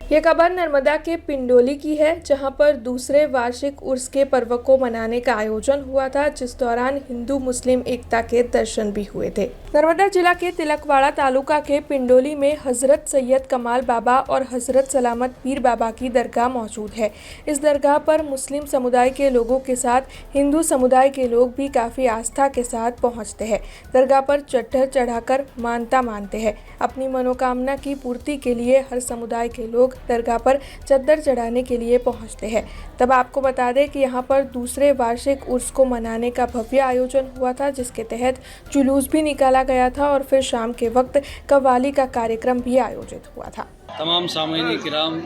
ये खबर नर्मदा के पिंडोली की है, जहां पर दूसरे वार्षिक उर्स के पर्व को मनाने का आयोजन हुआ था, जिस दौरान हिंदू मुस्लिम एकता के दर्शन भी हुए थे। नर्मदा जिला के तिलकवाड़ा तालुका के पिंडोली में हजरत सैयद कमाल बाबा और हजरत सलामत पीर बाबा की दरगाह मौजूद है। इस दरगाह पर मुस्लिम समुदाय के लोगों के साथ हिंदू समुदाय के लोग भी काफ़ी आस्था के साथ पहुँचते हैं। दरगाह पर चट्टर चढ़ाकर मानता मानते हैं। अपनी मनोकामना की पूर्ति के लिए हर समुदाय के लोग दरगाह पर चद्दर चढ़ाने के लिए पहुंचते हैं। तब आपको बता दें कि यहां पर दूसरे वार्षिक उर्स को मनाने का भव्य आयोजन हुआ था, जिसके तहत जुलूस भी निकाला गया था और फिर शाम के वक्त कव्वाली का कार्यक्रम भी आयोजित हुआ था। तमाम सामीन किराम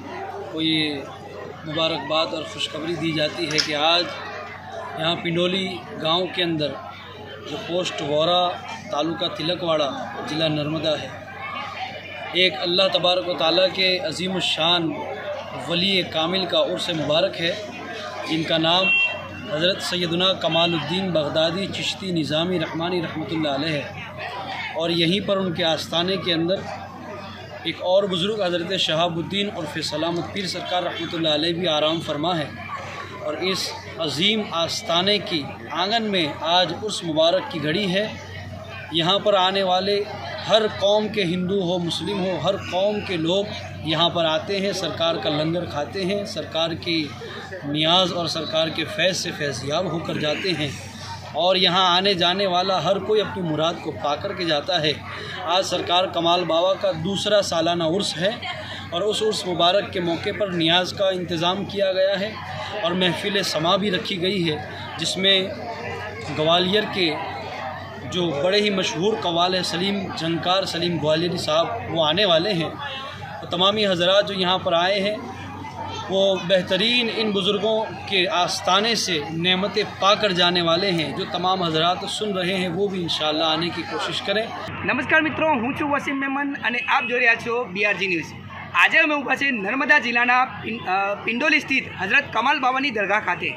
को ये मुबारकबाद और खुशखबरी दी जाती है कि आज यहाँ पिंडोली गांव के अंदर जो पोस्ट वोरा तालुका तिलकवाड़ा ज़िला नर्मदा है, एक अल्लाह तबारक व तआला के अज़ीम शान वली कामिल का उर्स मुबारक है, जिनका नाम हज़रत सैयदना कमालुद्दीन बगदादी चिश्ती निज़ामी रहमानी रहमतुल्लाह अलैह है। और यहीं पर उनके आस्थाने के अंदर एक और बुज़ुर्ग हज़रत शहाबुद्दीन और सलामत पीर सरकार रहमतुल्लाह अलैह भी आराम फरमा है। और इस अज़ीम आस्थाने की आंगन में आज उर्स मुबारक की घड़ी है। यहाँ पर आने वाले हर कौम के, हिंदू हो मुस्लिम हो, हर कौम के लोग यहाँ पर आते हैं, सरकार का लंगर खाते हैं, सरकार की नियाज़ और सरकार के फैज़ से फैज़याब होकर जाते हैं। और यहाँ आने जाने वाला हर कोई अपनी मुराद को पा कर के जाता है। आज सरकार कमाल बाबा का दूसरा सालाना उर्स है और उस उर्स मुबारक के मौके पर नियाज़ का इंतज़ाम किया गया है और महफ़िल समा भी रखी गई है, जिसमें ग्वालियर के जो बड़े ही मशहूर कव्वाल है सलीम झंकार सलीम ग्वालियरी साहब, वो आने वाले हैं। तो तमामी हज़रात जो यहाँ पर आए हैं वो बेहतरीन इन बुज़ुर्गों के आस्थाने से नेमतें पाकर जाने वाले हैं। जो तमाम हज़रात सुन रहे हैं वो भी इंशाअल्लाह आने की कोशिश करें। नमस्कार मित्रों, હું છું વસીમ મેમન અને આપ જોઈ રહ્યા છો BRG ન્યૂઝ। આજે અમે ઊભા છે નર્મદા જિલ્લાના પિંડોલી સ્થિત હઝરત કમાલ બાબાની દરગાહ ખાતે।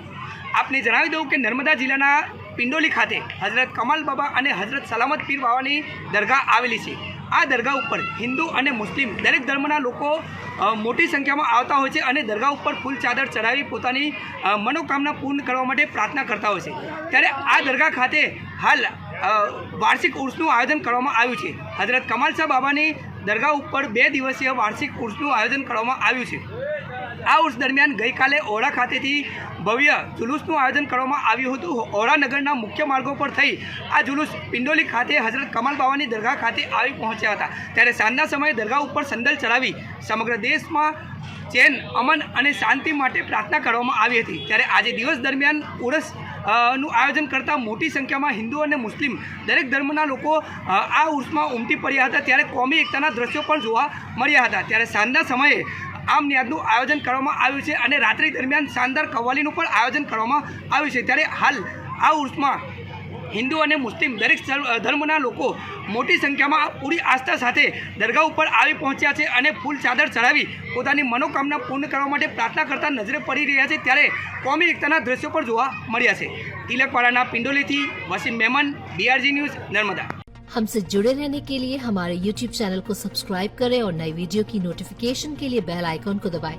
આપને જણાવી દઉં કે નર્મદા જિલ્લાના પિંડોલી ખાતે હઝરત કમાલ બાબા અને હઝરત સલામત પીર બાબાની દરગાહ આવેલી છે। આ દરગાહ ઉપર હિન્દુ અને મુસ્લિમ દરેક ધર્મના લોકો મોટી સંખ્યામાં આવતા હોય છે અને દરગાહ ઉપર ફૂલ ચાદર ચડાવી પોતાની મનોકામના પૂર્ણ કરવા માટે પ્રાર્થના કરતા હોય છે। ત્યારે આ દરગાહ ખાતે હાલ વાર્ષિક ઉર્સનું આયોજન કરવામાં આવ્યું છે। હઝરત કમાલ શાહ બાબાની દરગાહ ઉપર 2 દિવસીય વાર્ષિક ઉર્સનું આયોજન કરવામાં આવ્યું છે। આ ઉર્સ દરમિયાન ગઈકાલે ઓળા ખાતેથી ભવ્ય જુલુસનું આયોજન કરવામાં આવ્યું હતું। ઓળા નગરના મુખ્ય માર્ગો પર થઈ આ જુલુસ પિંડોલી ખાતે હઝરત કમાલ બાબાની દરગાહ ખાતે આવી પહોંચ્યા હતા। ત્યારે સાંજના સમયે દરગાહ ઉપર સંદલ ચડાવી સમગ્ર દેશમાં ચેન, અમન અને શાંતિ માટે પ્રાર્થના કરવામાં આવી હતી। ત્યારે આજે દિવસ દરમિયાન ઉર્સ નું આયોજન કરતા મોટી સંખ્યામાં હિન્દુ અને મુસ્લિમ દરેક ધર્મના લોકો આ ઉર્સમાં ઉમટી પડ્યા હતા। ત્યારે કોમી એકતાના દ્રશ્યો પણ જોવા મળ્યા હતા। ત્યારે સાંજના સમયે આમ નિયાદનું આયોજન કરવામાં આવ્યું છે અને રાત્રિ દરમિયાન શાનદાર કવ્વાલીનું પણ આયોજન કરવામાં આવ્યું છે। ત્યારે હાલ આ ઉર્સમાં હિન્દુ અને મુસ્લિમ દરેક ધર્મના લોકો મોટી સંખ્યામાં પૂરી આસ્થા સાથે દરગાહ ઉપર આવી પહોંચ્યા છે અને ફૂલ ચાદર ચડાવી પોતાની મનોકામના પૂર્ણ કરવા માટે પ્રાર્થના કરતા નજરે પડી રહ્યા છે। ત્યારે કોમી એકતાના દ્રશ્યો પણ જોવા મળ્યા છે। તિલકવાડાના પિંડોલીથી વસીમ મેમન, BRG ન્યૂઝ, नर्मदा। हमसे जुड़े रहने के लिए हमारे YouTube चैनल को सब्सक्राइब करें और नई वीडियो की नोटिफिकेशन के लिए बेल आइकॉन को दबाएं।